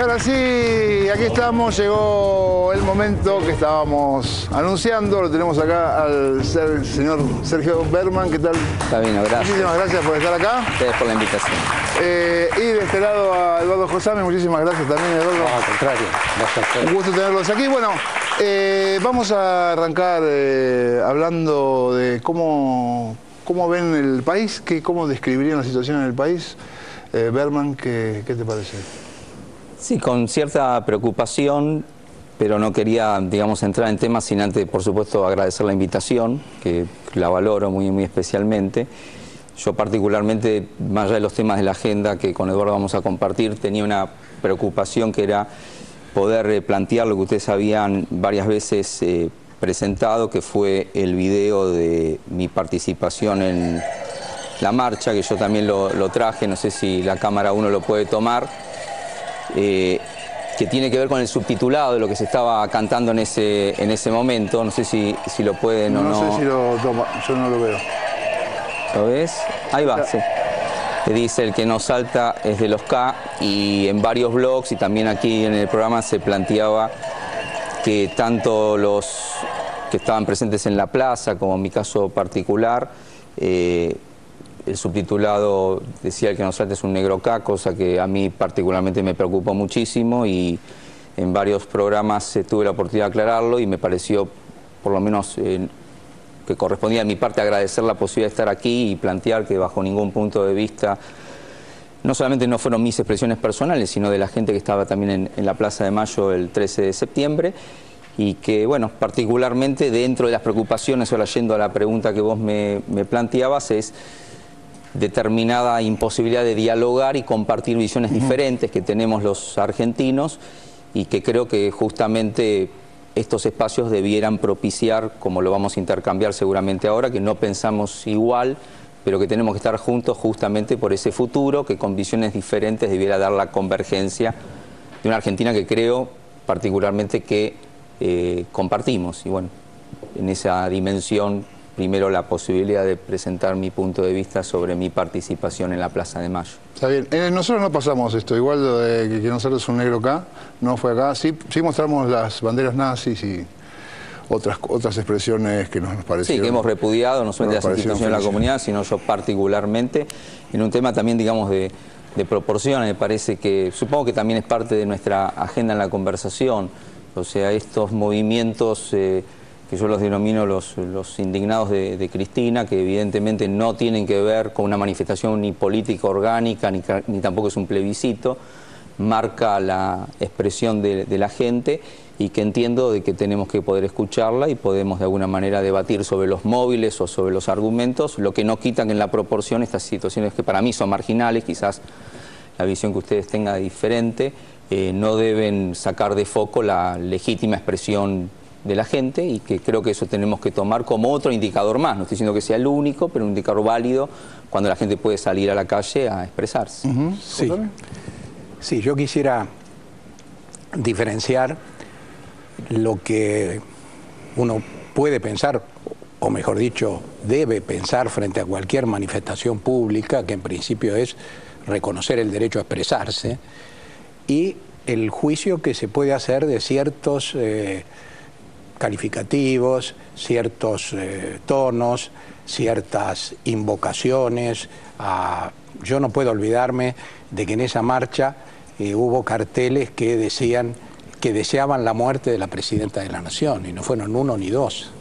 ahora sí, aquí estamos, llegó el momento que estábamos anunciando, lo tenemos acá al señor Sergio Berman, ¿qué tal? Está bien, gracias. Muchísimas gracias por estar acá. Ustedes por la invitación. Y de este lado a Eduardo Josame, muchísimas gracias también, Eduardo. No, al contrario, gracias a ustedes. Un gusto tenerlos aquí. Bueno, vamos a arrancar hablando de cómo ven el país, cómo describirían la situación en el país. Berman, ¿qué te parece? Sí, con cierta preocupación, pero no quería, digamos, entrar en temas sin antes, por supuesto, agradecer la invitación, que la valoro muy especialmente. Yo particularmente, más allá de los temas de la agenda que con Eduardo vamos a compartir, tenía una preocupación que era poder plantear lo que ustedes habían varias veces presentado, que fue el video de mi participación en la marcha, que yo también lo traje, no sé si la cámara 1 lo puede tomar. Que tiene que ver con el subtitulado de lo que se estaba cantando en ese momento. No sé si lo pueden o no. No sé si lo toma, yo no lo veo. ¿Lo ves? Ahí va, sí. Que dice: el que no salta es de los K, y en varios blogs y también aquí en el programa se planteaba que tanto los que estaban presentes en la plaza, como en mi caso particular, el subtitulado decía: el que no salta es un negro K, cosa que a mí particularmente me preocupó muchísimo, y en varios programas tuve la oportunidad de aclararlo, y me pareció, por lo menos, que correspondía a mi parte agradecer la posibilidad de estar aquí y plantear que bajo ningún punto de vista, no solamente no fueron mis expresiones personales, sino de la gente que estaba también en la Plaza de Mayo el 13 de septiembre, y que, bueno, particularmente dentro de las preocupaciones, ahora yendo a la pregunta que vos me planteabas, es determinada imposibilidad de dialogar y compartir visiones diferentes que tenemos los argentinos, y que creo que justamente estos espacios debieran propiciar, como lo vamos a intercambiar seguramente ahora, que no pensamos igual, pero que tenemos que estar juntos justamente por ese futuro, que con visiones diferentes debiera dar la convergencia de una Argentina que creo particularmente que compartimos. Y bueno, en esa dimensión, primero la posibilidad de presentar mi punto de vista sobre mi participación en la Plaza de Mayo. Está bien. Nosotros no pasamos esto, igual lo de que nosotros es un negro acá, no fue acá. Sí mostramos las banderas nazis y otras expresiones que nos parecieron. Sí, que hemos repudiado, no solamente las instituciones de la comunidad, sino yo particularmente, en un tema también, digamos, de proporciones. Me parece que, supongo que también es parte de nuestra agenda en la conversación. O sea, estos movimientos que yo los denomino los indignados de Cristina, que evidentemente no tienen que ver con una manifestación ni política orgánica, ni tampoco es un plebiscito, marca la expresión de la gente, y que entiendo de que tenemos que poder escucharla y podemos de alguna manera debatir sobre los móviles o sobre los argumentos, lo que no quita que en la proporción estas situaciones que para mí son marginales, quizás la visión que ustedes tengan diferente, no deben sacar de foco la legítima expresión de la gente, y que creo que eso tenemos que tomar como otro indicador más. No estoy diciendo que sea el único, pero un indicador válido cuando la gente puede salir a la calle a expresarse. Sí, yo quisiera diferenciar lo que uno puede pensar, o mejor dicho, debe pensar frente a cualquier manifestación pública, que en principio es reconocer el derecho a expresarse, y el juicio que se puede hacer de ciertos calificativos, ciertos tonos, ciertas invocaciones. Yo no puedo olvidarme de que en esa marcha hubo carteles que decían que deseaban la muerte de la presidenta de la Nación, y no fueron uno ni dos.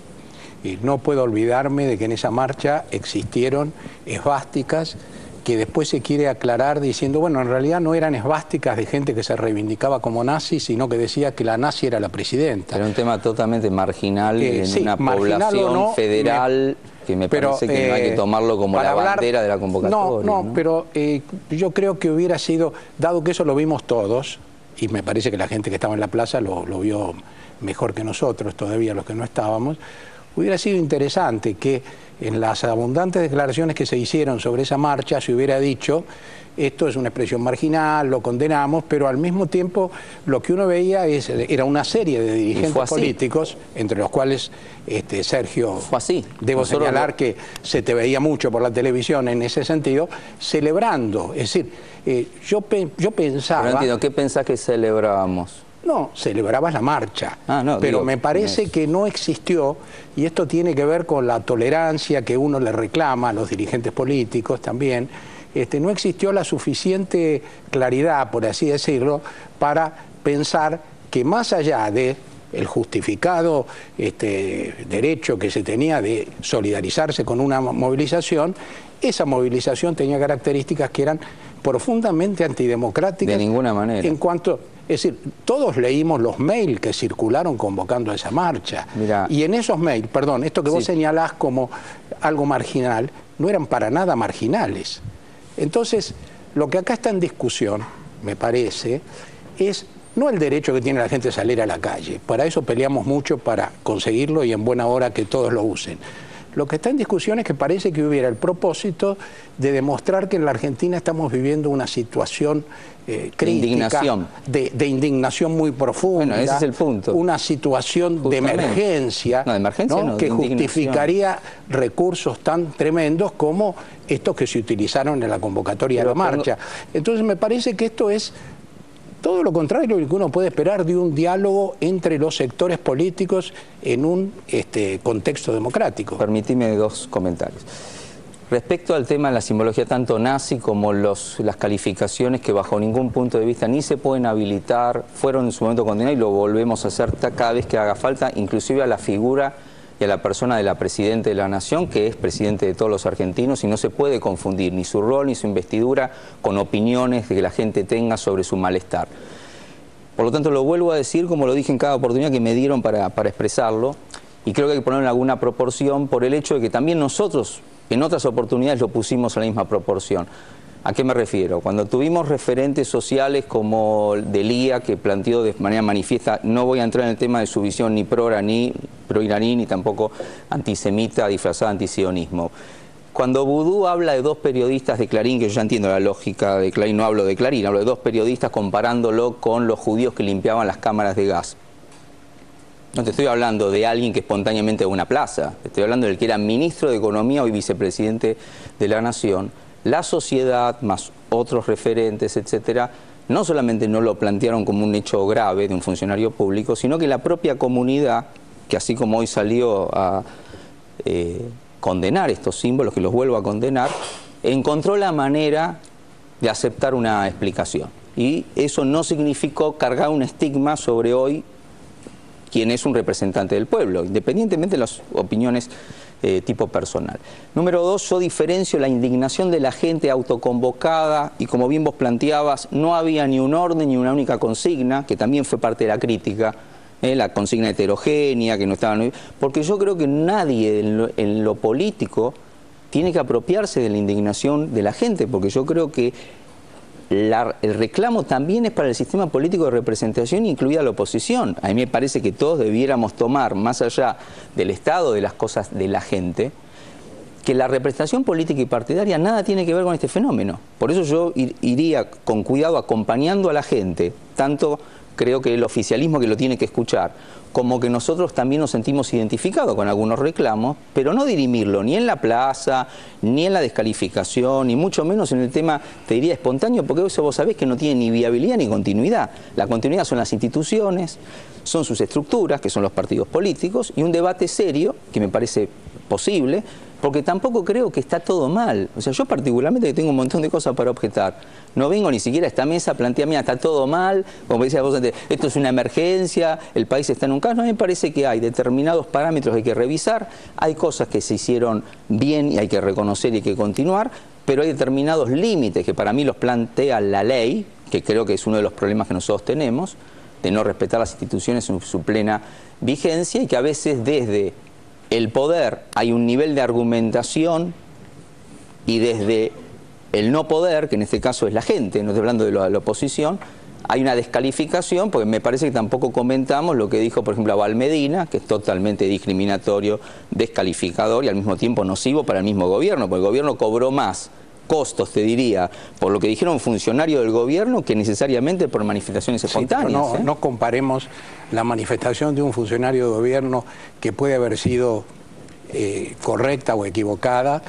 Y no puedo olvidarme de que en esa marcha existieron esvásticas que después se quiere aclarar diciendo, bueno, en realidad no eran esvásticas de gente que se reivindicaba como nazi, sino que decía que la nazi era la presidenta. Era un tema totalmente marginal en una población federal, que me parece que no hay que tomarlo como la bandera de la convocatoria. No, pero yo creo que hubiera sido, dado que eso lo vimos todos, y me parece que la gente que estaba en la plaza lo vio mejor que nosotros, todavía los que no estábamos, hubiera sido interesante que en las abundantes declaraciones que se hicieron sobre esa marcha se hubiera dicho: esto es una expresión marginal, lo condenamos, pero al mismo tiempo lo que uno veía era una serie de dirigentes políticos, entre los cuales Sergio, fue así. Debo señalar que se te veía mucho por la televisión en ese sentido, celebrando. Es decir, yo pensaba... Pero no entiendo, ¿qué pensás que celebrábamos? No, celebrabas la marcha, no, pero digo, me parece que no existió, y esto tiene que ver con la tolerancia que uno le reclama a los dirigentes políticos también. No existió la suficiente claridad, por así decirlo, para pensar que más allá de el justificado derecho que se tenía de solidarizarse con una movilización, esa movilización tenía características que eran profundamente antidemocráticas. De ninguna manera. En cuanto, es decir, todos leímos los mails que circularon convocando a esa marcha. Mirá. Y en esos mails, perdón, esto que vos señalás como algo marginal, no eran para nada marginales. Entonces, lo que acá está en discusión, me parece, es no el derecho que tiene la gente a salir a la calle. Para eso peleamos mucho para conseguirlo y en buena hora que todos lo usen. Lo que está en discusión es que parece que hubiera el propósito de demostrar que en la Argentina estamos viviendo una situación crítica, de indignación muy profunda. Bueno, ese es el punto. Una situación justamente de emergencia, no, de emergencia no, que justificaría recursos tan tremendos como estos que se utilizaron en la convocatoria de la marcha. Entonces me parece que esto es todo lo contrario de lo que uno puede esperar de un diálogo entre los sectores políticos en un contexto democrático. Permitime dos comentarios. Respecto al tema de la simbología tanto nazi como las calificaciones que bajo ningún punto de vista ni se pueden habilitar, fueron en su momento condenadas y lo volvemos a hacer cada vez que haga falta, inclusive a la figura y a la persona de la Presidenta de la Nación, que es presidente de todos los argentinos, y no se puede confundir ni su rol ni su investidura con opiniones que la gente tenga sobre su malestar. Por lo tanto, lo vuelvo a decir, como lo dije en cada oportunidad que me dieron para expresarlo, y creo que hay que ponerlo en alguna proporción por el hecho de que también nosotros en otras oportunidades lo pusimos en la misma proporción. ¿A qué me refiero? Cuando tuvimos referentes sociales como Delía, que planteó de manera manifiesta, no voy a entrar en el tema de su visión ni pro-iraní, ni tampoco antisemita disfrazada de antisionismo. Cuando Boudou habla de dos periodistas de Clarín, que yo ya entiendo la lógica de Clarín, no hablo de Clarín, hablo de dos periodistas comparándolo con los judíos que limpiaban las cámaras de gas. No te estoy hablando de alguien que espontáneamente de una plaza, te estoy hablando del que era ministro de Economía y vicepresidente de la Nación. La sociedad, más otros referentes, etcétera, no solamente no lo plantearon como un hecho grave de un funcionario público, sino que la propia comunidad, que así como hoy salió a condenar estos símbolos, que los vuelvo a condenar, encontró la manera de aceptar una explicación. Y eso no significó cargar un estigma sobre hoy quien es un representante del pueblo, independientemente de las opiniones tipo personal. Número dos, yo diferencio la indignación de la gente autoconvocada y, como bien vos planteabas, no había ni un orden ni una única consigna, que también fue parte de la crítica, la consigna heterogénea, que no estaban... Porque yo creo que nadie en lo político tiene que apropiarse de la indignación de la gente, porque yo creo que el reclamo también es para el sistema político de representación, incluida la oposición. A mí me parece que todos debiéramos tomar, más allá del estado de las cosas de la gente, que la representación política y partidaria nada tiene que ver con este fenómeno. Por eso yo iría con cuidado acompañando a la gente, tanto creo que el oficialismo que lo tiene que escuchar, como que nosotros también nos sentimos identificados con algunos reclamos, pero no dirimirlo ni en la plaza, ni en la descalificación, ni mucho menos en el tema, te diría, espontáneo, porque eso vos sabés que no tiene ni viabilidad ni continuidad. La continuidad son las instituciones, son sus estructuras, que son los partidos políticos, y un debate serio, que me parece posible, porque tampoco creo que está todo mal. O sea, yo particularmente que tengo un montón de cosas para objetar, no vengo ni siquiera a esta mesa a plantear, mira, está todo mal, como decías vos antes, esto es una emergencia, el país está en un caos. No, me parece que hay determinados parámetros que hay que revisar, hay cosas que se hicieron bien y hay que reconocer y hay que continuar, pero hay determinados límites que para mí los plantea la ley, que creo que es uno de los problemas que nosotros tenemos, de no respetar las instituciones en su plena vigencia, y que a veces desde el poder hay un nivel de argumentación y desde el no poder, que en este caso es la gente, no estoy hablando de la oposición, hay una descalificación, porque me parece que tampoco comentamos lo que dijo, por ejemplo, Abal Medina, que es totalmente discriminatorio, descalificador y al mismo tiempo nocivo para el mismo gobierno, porque el gobierno cobró más costos, te diría, por lo que dijeron funcionarios del gobierno que necesariamente por manifestaciones espontáneas. Sí, no comparemos la manifestación de un funcionario de gobierno que puede haber sido correcta o equivocada,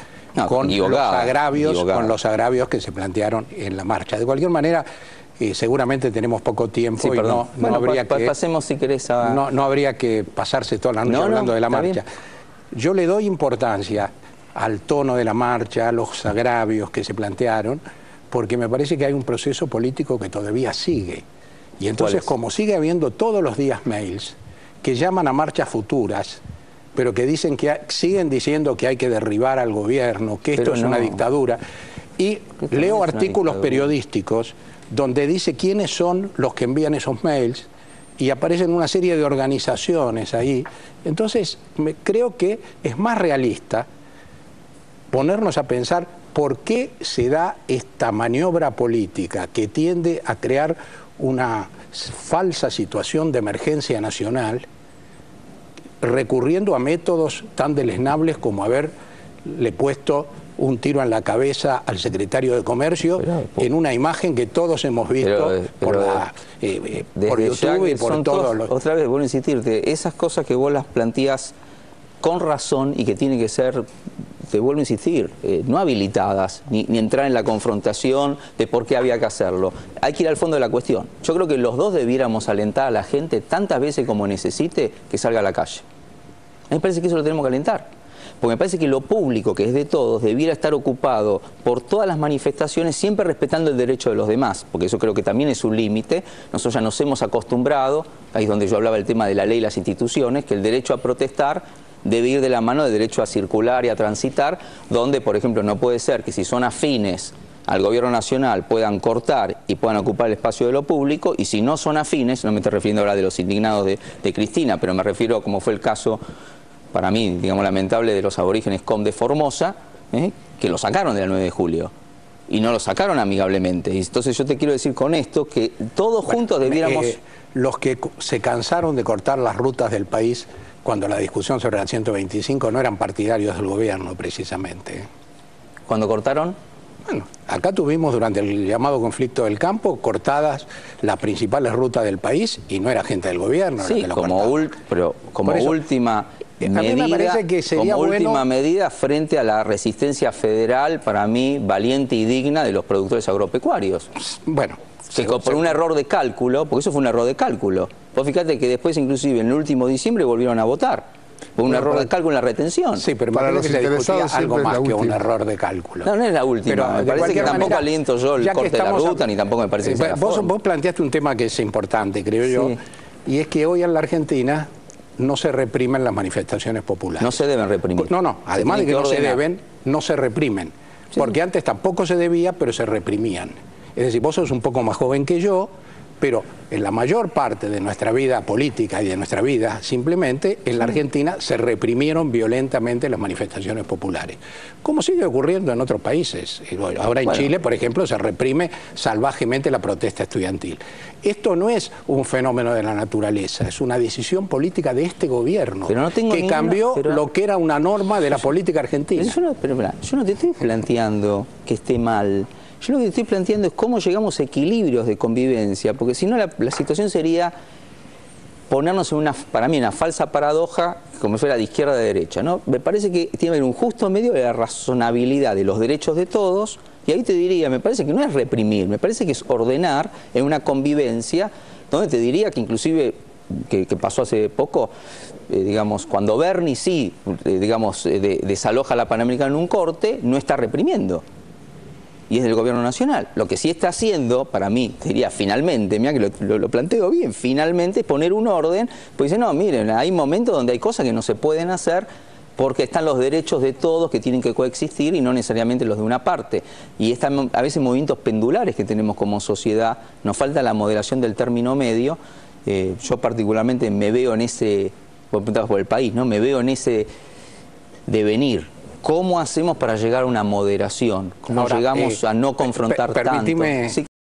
con los agravios que se plantearon en la marcha. De cualquier manera, seguramente tenemos poco tiempo, sí, y no habría que... Pasemos, si querés, a... no habría que pasarse toda la noche hablando de la marcha. Bien. Yo le doy importancia al tono de la marcha, a los agravios que se plantearon, porque me parece que hay un proceso político que todavía sigue. Y entonces, como sigue habiendo todos los días mails que llaman a marchas futuras, pero que dicen que siguen diciendo que hay que derribar al gobierno, que esto es una dictadura, y leo artículos periodísticos donde dice quiénes son los que envían esos mails, y aparecen una serie de organizaciones ahí. Entonces, creo que es más realista ponernos a pensar por qué se da esta maniobra política que tiende a crear una falsa situación de emergencia nacional, recurriendo a métodos tan deleznables como haberle puesto un tiro en la cabeza al secretario de Comercio en una imagen que todos hemos visto por YouTube y por todos los... Otra vez, vuelvo a insistirte, esas cosas que vos las planteás con razón y que tienen que ser, te vuelvo a insistir, no habilitadas, ni entrar en la confrontación de por qué había que hacerlo. Hay que ir al fondo de la cuestión. Yo creo que los dos debiéramos alentar a la gente tantas veces como necesite que salga a la calle. A mí me parece que eso lo tenemos que alentar. Porque me parece que lo público, que es de todos, debiera estar ocupado por todas las manifestaciones, siempre respetando el derecho de los demás, porque eso creo que también es un límite. Nosotros ya nos hemos acostumbrado, ahí es donde yo hablaba del tema de la ley y las instituciones, que el derecho a protestar debe ir de la mano del derecho a circular y a transitar, donde, por ejemplo, no puede ser que si son afines al gobierno nacional puedan cortar y puedan ocupar el espacio de lo público, y si no son afines, no me estoy refiriendo ahora de los indignados de Cristina, pero me refiero a como fue el caso, para mí, digamos, lamentable, de los aborígenes COM de Formosa, que lo sacaron del 9 de julio. Y no lo sacaron amigablemente. Y entonces yo te quiero decir con esto que todos juntos debiéramos... los que se cansaron de cortar las rutas del país cuando la discusión sobre la 125 no eran partidarios del gobierno, precisamente. ¿Cuándo cortaron? Bueno, acá tuvimos durante el llamado conflicto del campo cortadas las principales rutas del país y no era gente del gobierno. Sí, como última medida frente a la resistencia federal, para mí, valiente y digna de los productores agropecuarios. Bueno, por un error de cálculo, porque eso fue un error de cálculo. Vos fíjate que después, inclusive, en el último diciembre volvieron a votar. Fue un error de cálculo en la retención. Sí, pero para los interesados algo más que un error de cálculo. No es la última. Pero me parece que tampoco aliento yo el corte de la ruta, ni tampoco me parece que sea vos planteaste un tema que es importante, creo yo, y es que hoy en la Argentina no se reprimen las manifestaciones populares. No se deben reprimir. No, además de que no se deben, no se reprimen. Porque antes tampoco se debía, pero se reprimían. Es decir, vos sos un poco más joven que yo, pero en la mayor parte de nuestra vida política y de nuestra vida, simplemente, en la Argentina se reprimieron violentamente las manifestaciones populares. Como sigue ocurriendo en otros países. Ahora en Chile, por ejemplo, se reprime salvajemente la protesta estudiantil. Esto no es un fenómeno de la naturaleza, es una decisión política de este gobierno que cambió lo que era una norma de la política argentina. Yo no te estoy planteando que esté mal. Yo lo que estoy planteando es cómo llegamos a equilibrios de convivencia, porque si no la situación sería ponernos en para mí, una falsa paradoja, como fuera de izquierda a derecha, ¿no? Me parece que tiene que haber un justo medio de la razonabilidad de los derechos de todos, y ahí te diría, me parece que no es reprimir, me parece que es ordenar en una convivencia, donde te diría que inclusive, que pasó hace poco, digamos, cuando Bernie desaloja la Panamericana en un corte, no está reprimiendo. Y es del gobierno nacional. Lo que sí está haciendo, para mí, diría finalmente, mira que lo planteo bien, finalmente es poner un orden, pues dice, no, miren, hay momentos donde hay cosas que no se pueden hacer porque están los derechos de todos que tienen que coexistir y no necesariamente los de una parte. Y están a veces movimientos pendulares que tenemos como sociedad, nos falta la moderación del término medio. Yo particularmente me veo en ese, vos preguntabas por el país, ¿no? Me veo en ese devenir. ¿Cómo hacemos para llegar a una moderación? ¿Cómo llegamos a no confrontar tanto? Permitime